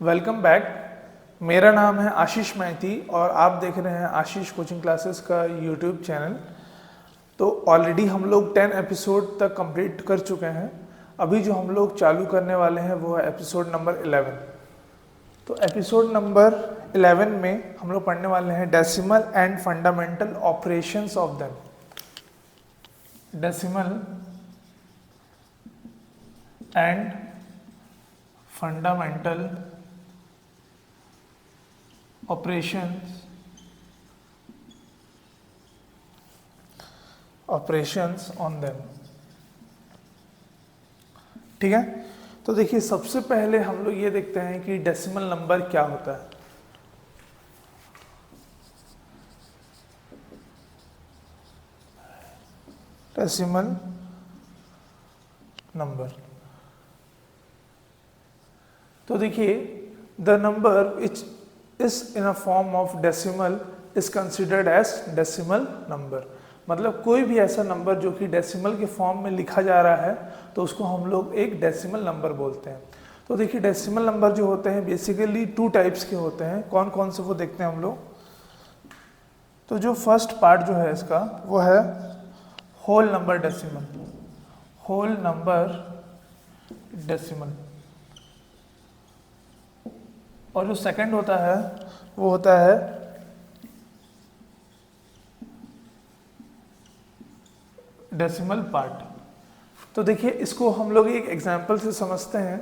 Welcome back. मेरा नाम है आशीष मैती और आप देख रहे हैं आशीष कोचिंग क्लासेस का यूट्यूब चैनल। तो ऑलरेडी हम लोग 10 एपिसोड तक कंप्लीट कर चुके हैं। अभी जो हम लोग चालू करने वाले हैं वो है एपिसोड नंबर 11। तो एपिसोड नंबर 11 में हम लोग पढ़ने वाले हैं decimal and fundamental operations of them. Decimal and fundamental operations on them. ठीक है, तो देखिए सबसे पहले हम लोग ये देखते हैं कि डेसिमल नंबर क्या होता है। डेसिमल नंबर, तो देखिए the number is in a form of decimal is considered as decimal number. मतलब कोई भी ऐसा नंबर जो कि डेसिमल के फॉर्म में लिखा जा रहा है तो उसको हम लोग एक डेसिमल नंबर बोलते हैं। तो देखिए डेसिमल नंबर जो होते हैं बेसिकली 2 टाइप्स के होते हैं। कौन कौन से वो देखते हैं हम लोग। तो जो फर्स्ट पार्ट जो है इसका वो है whole number decimal. Whole number decimal. और जो सेकंड होता है वो होता है डेसिमल पार्ट। तो देखिए इसको हम लोग एक एग्जांपल से समझते हैं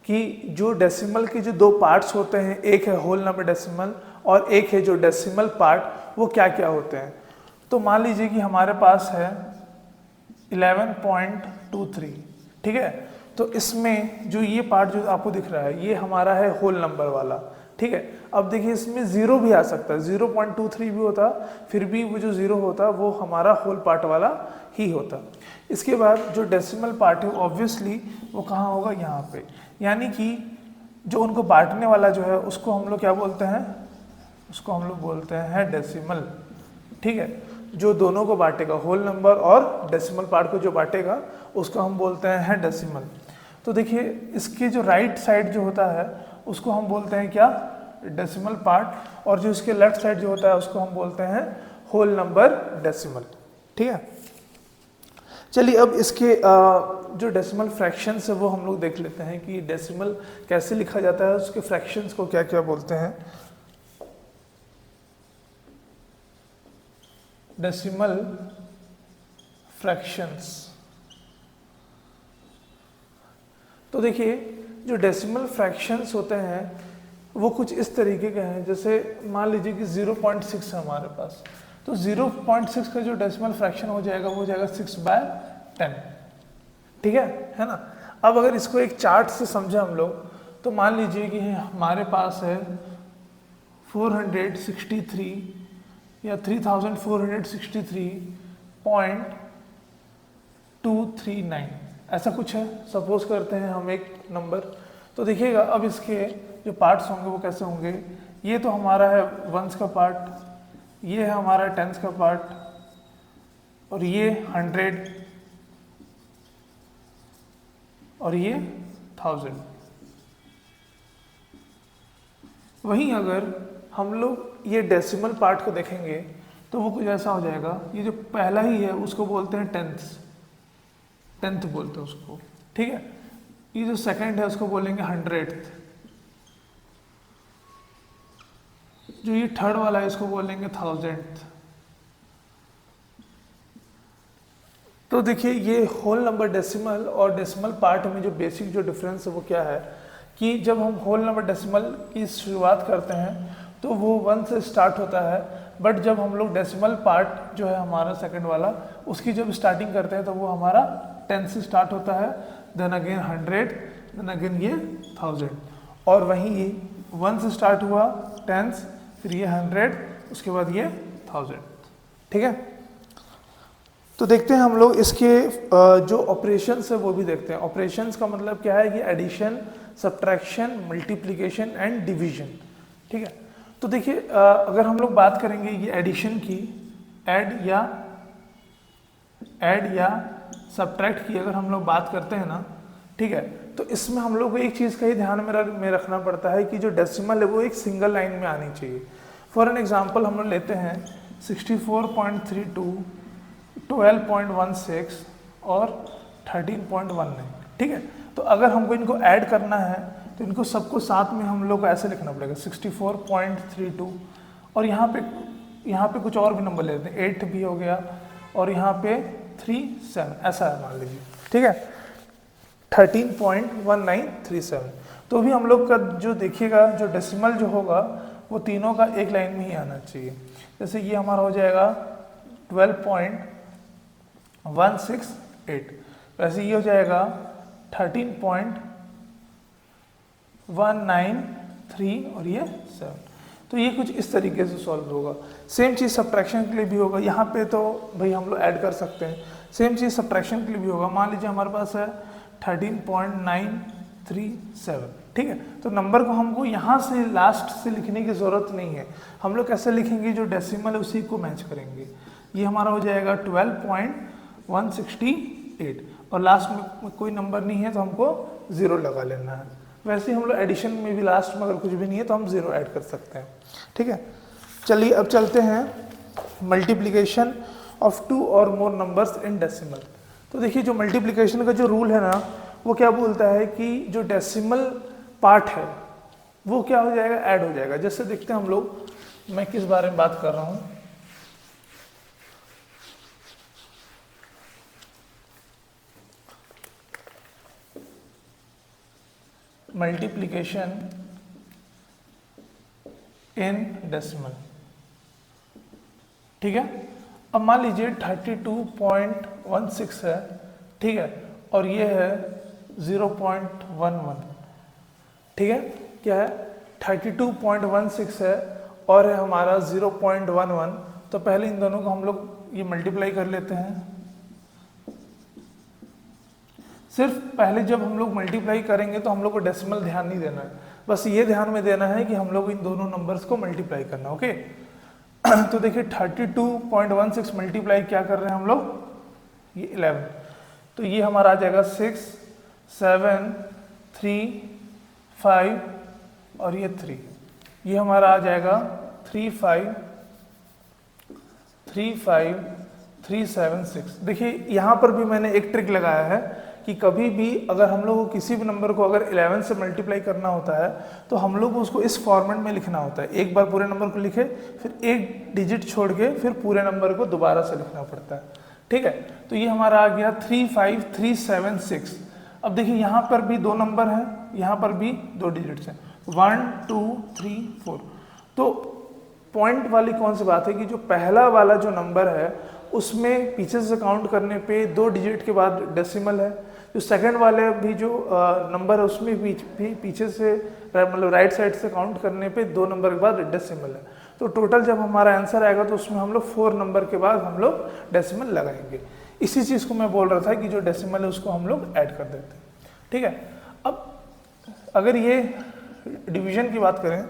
कि जो डेसिमल के जो 2 पार्ट्स होते हैं, एक है होल नंबर डेसिमल और एक है जो डेसिमल पार्ट, वो क्या क्या होते हैं। तो मान लीजिए कि हमारे पास है 11.23। ठीक है, तो इसमें जो ये पार्ट जो आपको दिख रहा है ये हमारा है होल नंबर वाला। ठीक है, अब देखिए इसमें 0 भी आ सकता है, 0.23 भी होता, फिर भी वो जो 0 होता वो हमारा होल पार्ट वाला ही होता। इसके बाद जो डेसिमल पार्ट है ऑब्वियसली वो कहाँ होगा, यहाँ पे। यानी कि जो उनको बांटने वाला जो है उसको हम लोग क्या बोलते हैं, उसको हम लोग बोलते हैं डेसिमल। ठीक है, जो दोनों को बांटेगा, होल नंबर और डेसिमल पार्ट को जो बांटेगा उसको हम बोलते हैं डेसिमल। तो देखिए इसके जो राइट साइड जो होता है उसको हम बोलते हैं क्या, डेसिमल पार्ट, और जो इसके लेफ्ट साइड जो होता है उसको हम बोलते हैं होल नंबर डेसिमल। ठीक है, चलिए अब इसके जो डेसिमल फ्रैक्शंस है वो हम लोग देख लेते हैं कि डेसिमल कैसे लिखा जाता है, उसके फ्रैक्शंस को क्या क्या बोलते हैं। डेसिमल फ्रैक्शंस, तो देखिए जो डेसिमल फ्रैक्शंस होते हैं वो कुछ इस तरीके के हैं। जैसे मान लीजिए कि 0.6 है हमारे पास, तो 0.6 का जो डेसिमल फ्रैक्शन हो जाएगा वो हो जाएगा 6/10। ठीक है ना। अब अगर इसको एक चार्ट से समझे हम लोग, तो मान लीजिए कि हमारे पास है 463 या 3463.239, ऐसा कुछ है। सपोज करते हैं हम एक नंबर। तो देखिएगा अब इसके जो पार्ट्स होंगे वो कैसे होंगे। ये तो हमारा है वंस का पार्ट, ये है हमारा टेंस का पार्ट, और ये 100, और ये 1000। वहीं अगर हम लोग ये डेसिमल पार्ट को देखेंगे तो वो कुछ ऐसा हो जाएगा। ये जो पहला ही है उसको बोलते हैं टेंथ बोलते हैं उसको। ठीक है, ये जो सेकंड है उसको बोलेंगे 100th, जो ये थर्ड वाला है इसको बोलेंगे 1000th। तो देखिए ये होल नंबर डेसिमल और डेसिमल पार्ट में जो बेसिक जो डिफरेंस है वो क्या है कि जब हम होल नंबर डेसिमल की शुरुआत करते हैं तो वो 1 से स्टार्ट होता है, बट जब हम लोग डेसिमल पार्ट जो है हमारा सेकंड वाला उसकी जब स्टार्टिंग करते हैं तो वो हमारा 10 से स्टार्ट होता है, देन अगेन 100, देन अगेन ये 1000। और वहीं 1 से स्टार्ट हुआ 10, फिर ये 100, उसके बाद ये 1000। ठीक है, तो देखते हैं हम लोग इसके जो ऑपरेशंस है वो भी देखते हैं। ऑपरेशंस का मतलब क्या है कि addition, subtraction, multiplication and division. ठीक है, तो देखिए अगर हम लोग बात करेंगे ये एडिशन की, ऐड या सब्ट्रैक्ट की अगर हम लोग बात करते हैं ना, ठीक है। तो इसमें हम लोग को एक चीज़ का ही ध्यान में रखना पड़ता है कि जो डेसिमल है वो एक सिंगल लाइन में आनी चाहिए। फॉर एन एग्जांपल हम लोग लेते हैं 64.32, 12.16 और 13.19, ठीक है। तो अगर हमको इनको ऐड करना है तो इनको सबको साथ में हम लोग को ऐसे लिखना पड़ेगा 64.32, और यहाँ पे कुछ और भी नंबर लेते हैं, 8 भी हो गया, और यहाँ पे 37 ऐसा है मान लीजिए, ठीक है, 13.1937। तो भी हम लोग का जो देखिएगा जो डेसिमल जो होगा वो तीनों का एक लाइन में ही आना चाहिए। जैसे ये हमारा हो जाएगा 12.168, वैसे ये हो जाएगा 13.193 और ये 7। तो ये कुछ इस तरीके से सॉल्व होगा। सेम चीज़ सब्ट्रैक्शन के लिए भी होगा। यहाँ पे तो भाई हम लोग ऐड कर सकते हैं। सेम चीज़ सब्ट्रैक्शन के लिए भी होगा। मान लीजिए हमारे पास है 13.937, ठीक है। तो नंबर को हमको यहाँ से लास्ट से लिखने की ज़रूरत नहीं है। हम लोग कैसे लिखेंगे, जो डेसिमल है उसी को मैच करेंगे। ये हमारा हो जाएगा 12.168, और लास्ट में कोई नंबर नहीं है तो हमको 0 लगा लेना है। वैसे ही हम लोग एडिशन में भी लास्ट में अगर कुछ भी नहीं है तो हम 0 ऐड कर सकते हैं, ठीक है। चलिए अब चलते हैं मल्टीप्लिकेशन ऑफ 2 और मोर नंबर्स इन डेसिमल। तो देखिए जो मल्टीप्लिकेशन का जो रूल है ना, वो क्या बोलता है कि जो डेसिमल पार्ट है वो क्या हो जाएगा, ऐड हो जाएगा। जैसे देखते हैं हम लोग, मैं किस बारे में बात कर रहा हूँ। मल्टीप्लिकेशन इन डेसिमल, ठीक है। अब मान लीजिए 32.16 है, ठीक है, और ये है 0.11, ठीक है। क्या है, 32.16 है और है हमारा 0.11। तो पहले इन दोनों को हम लोग ये मल्टीप्लाई कर लेते हैं। सिर्फ पहले जब हम लोग मल्टीप्लाई करेंगे तो हम लोग को डेसिमल ध्यान नहीं देना है, बस ये ध्यान में देना है कि हम लोग इन दोनों नंबर्स को मल्टीप्लाई करना, ओके। तो देखिए 32.16 मल्टीप्लाई क्या कर रहे हैं हम लोग, ये 11। तो ये हमारा आ जाएगा 6, 7, 3, 5 और ये 3। ये हमारा आ जाएगा 3, 5, 3, 5, 3, 7, 6। देखिए यहाँ पर भी मैंने एक ट्रिक लगाया है कि कभी भी अगर हम लोग को किसी भी नंबर को अगर 11 से मल्टीप्लाई करना होता है तो हम लोग को उसको इस फॉर्मेट में लिखना होता है। एक बार पूरे नंबर को लिखे, फिर एक डिजिट छोड़ के फिर पूरे नंबर को दोबारा से लिखना पड़ता है, ठीक है। तो ये हमारा आ गया 3, 5, 3, 7, 6। अब देखिए यहाँ पर भी 2 नंबर हैं, यहाँ पर भी 2 डिजिट्स हैं, 1, 2, 3, 4। तो पॉइंट वाली कौन सी बात है कि जो पहला वाला जो नंबर है उसमें पीछे से काउंट करने पे 2 डिजिट के बाद डेसिमल है। जो सेकंड वाले भी जो नंबर है उसमें भी पीछे से मतलब राइट साइड से काउंट करने पे 2 नंबर के बाद डेसिमल है। तो टोटल जब हमारा आंसर आएगा तो उसमें हम लोग 4 नंबर के बाद हम लोग डेसिमल लगाएंगे। इसी चीज़ को मैं बोल रहा था कि जो डेसिमल है उसको हम लोग ऐड कर देते हैं, ठीक है। अब अगर ये डिवीजन की बात करें,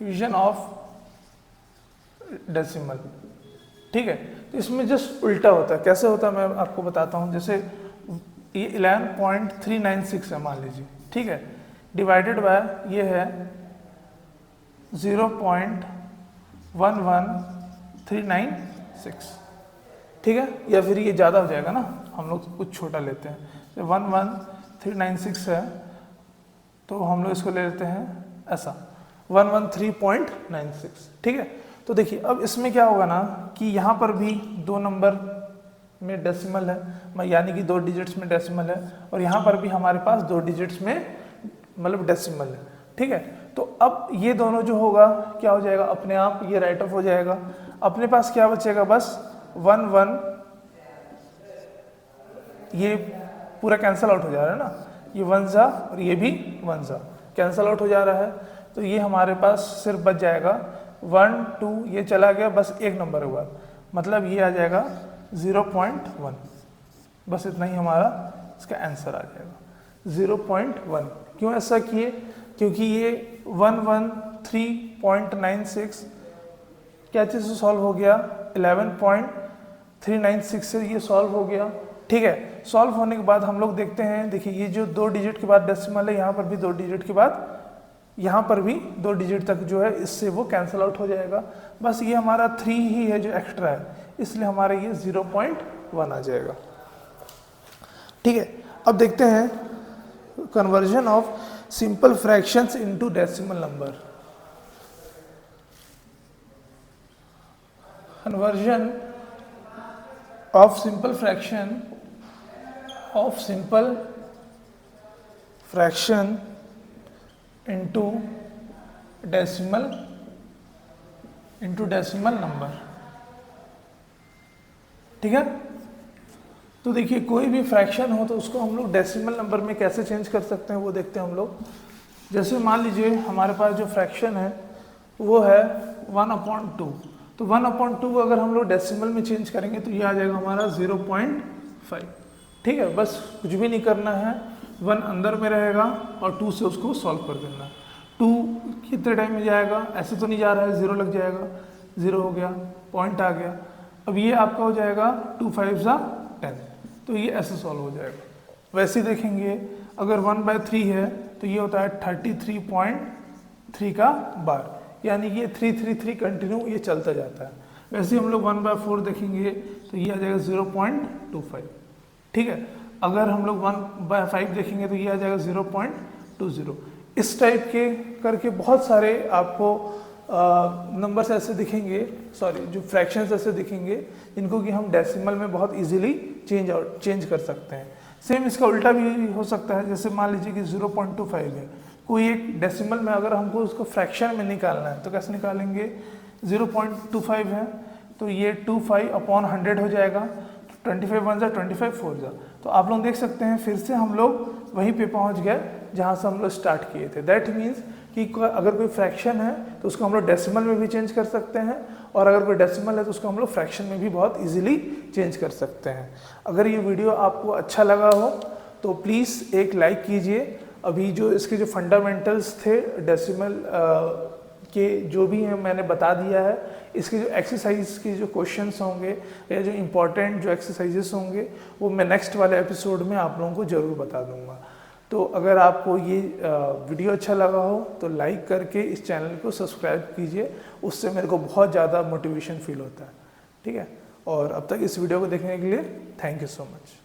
डिवीजन ऑफ डेसिमल, ठीक है, तो इसमें जस्ट उल्टा होता है। कैसे होता है मैं आपको बताता हूँ। जैसे ये 11.396 है मान लीजिए, ठीक है, डिवाइडेड बाय ये है 0.11396, ठीक है, या फिर ये ज़्यादा हो जाएगा ना, हम लोग कुछ छोटा लेते हैं। तो 11396 है तो हम लोग इसको ले लेते हैं ऐसा 113.96, ठीक है। तो देखिए अब इसमें क्या होगा ना कि यहाँ पर भी 2 नंबर में डेसिमल है, यानी कि 2 डिजिट्स में डेसिमल है, और यहाँ पर भी हमारे पास 2 डिजिट्स में मतलब डेसिमल है, ठीक है। तो अब ये दोनों जो होगा क्या हो जाएगा, अपने आप ये राइट ऑफ हो जाएगा। अपने पास क्या बचेगा, बस 1, 1, ये पूरा कैंसल आउट हो जा रहा है ना, ये 1 जा और ये भी 1 जा कैंसल आउट हो जा रहा है। तो ये हमारे पास सिर्फ बच जाएगा 1, 2, ये चला गया, बस एक नंबर हुआ, मतलब ये आ जाएगा 0.1। बस इतना ही हमारा इसका आंसर आ जाएगा 0.1। क्यों ऐसा किए, क्योंकि ये 113.96 क्या चीज़ से सॉल्व हो गया, 11.396 से ये सॉल्व हो गया। ठीक है। सॉल्व होने के बाद हम लोग देखते हैं, देखिए ये जो 2 डिजिट के बाद डेसिमल है, यहाँ पर भी 2 डिजिट के बाद, यहाँ पर भी 2 डिजिट तक जो है इससे वो कैंसिल आउट हो जाएगा। बस ये हमारा 3 ही है जो एक्स्ट्रा है, इसलिए हमारा ये 0.1 आ जाएगा। ठीक है, अब देखते हैं conversion of simple fractions into decimal number. Conversion of simple fraction into decimal number. ठीक है, तो देखिए कोई भी फ्रैक्शन हो तो उसको हम लोग डेसिमल नंबर में कैसे चेंज कर सकते हैं वो देखते हैं हम लोग। जैसे मान लीजिए हमारे पास जो फ्रैक्शन है वो है 1/2, तो 1/2 को अगर हम लोग डेसिमल में चेंज करेंगे तो ये आ जाएगा हमारा 0.5। ठीक है, बस कुछ भी नहीं करना है, 1 अंदर में रहेगा और 2 से उसको सॉल्व कर देना। 2 कितने टाइम में जाएगा, ऐसे तो नहीं जा रहा है, 0 लग जाएगा, 0 हो गया, पॉइंट आ गया। अब ये आपका हो जाएगा 2 5 10, तो ये ऐसे सॉल्व हो जाएगा। वैसे देखेंगे अगर 1/3 है तो ये होता है 33.3 का बार, यानी ये 333 कंटिन्यू ये चलता जाता है। वैसे हम लोग 1/4 देखेंगे तो ये आ जाएगा 0.25। ठीक है, अगर हम लोग 1/5 देखेंगे तो ये आ जाएगा 0.20। इस टाइप के करके बहुत सारे आपको नंबर्स ऐसे दिखेंगे, सॉरी जो फ्रैक्शंस ऐसे दिखेंगे जिनको कि हम डेसिमल में बहुत इजीली चेंज कर सकते हैं। सेम इसका उल्टा भी हो सकता है, जैसे मान लीजिए कि 0.25 है, कोई एक डेसिमल में अगर हमको उसको फ्रैक्शन में निकालना है तो कैसे निकालेंगे, 0.25 है तो ये 25/100 हो जाएगा, 25 1 जा 25 4 जा। तो आप लोग देख सकते हैं फिर से हम लोग वहीं पे पहुंच गए जहां से हम लोग स्टार्ट किए थे। दैट मीन्स कि अगर कोई फ्रैक्शन है तो उसको हम लोग डेसिमल में भी चेंज कर सकते हैं, और अगर कोई डेसिमल है तो उसको हम लोग फ्रैक्शन में भी बहुत इजीली चेंज कर सकते हैं। अगर ये वीडियो आपको अच्छा लगा हो तो प्लीज़ एक लाइक कीजिए। अभी जो इसके जो फंडामेंटल्स थे डेसिमल के जो भी हैं मैंने बता दिया है। इसके जो एक्सरसाइज के जो क्वेश्चंस होंगे या जो इम्पोर्टेंट जो एक्सरसाइजेस होंगे वो मैं नेक्स्ट वाले एपिसोड में आप लोगों को ज़रूर बता दूंगा। तो अगर आपको ये वीडियो अच्छा लगा हो तो लाइक करके इस चैनल को सब्सक्राइब कीजिए, उससे मेरे को बहुत ज़्यादा मोटिवेशन फील होता है। ठीक है, और अब तक इस वीडियो को देखने के लिए थैंक यू सो मच।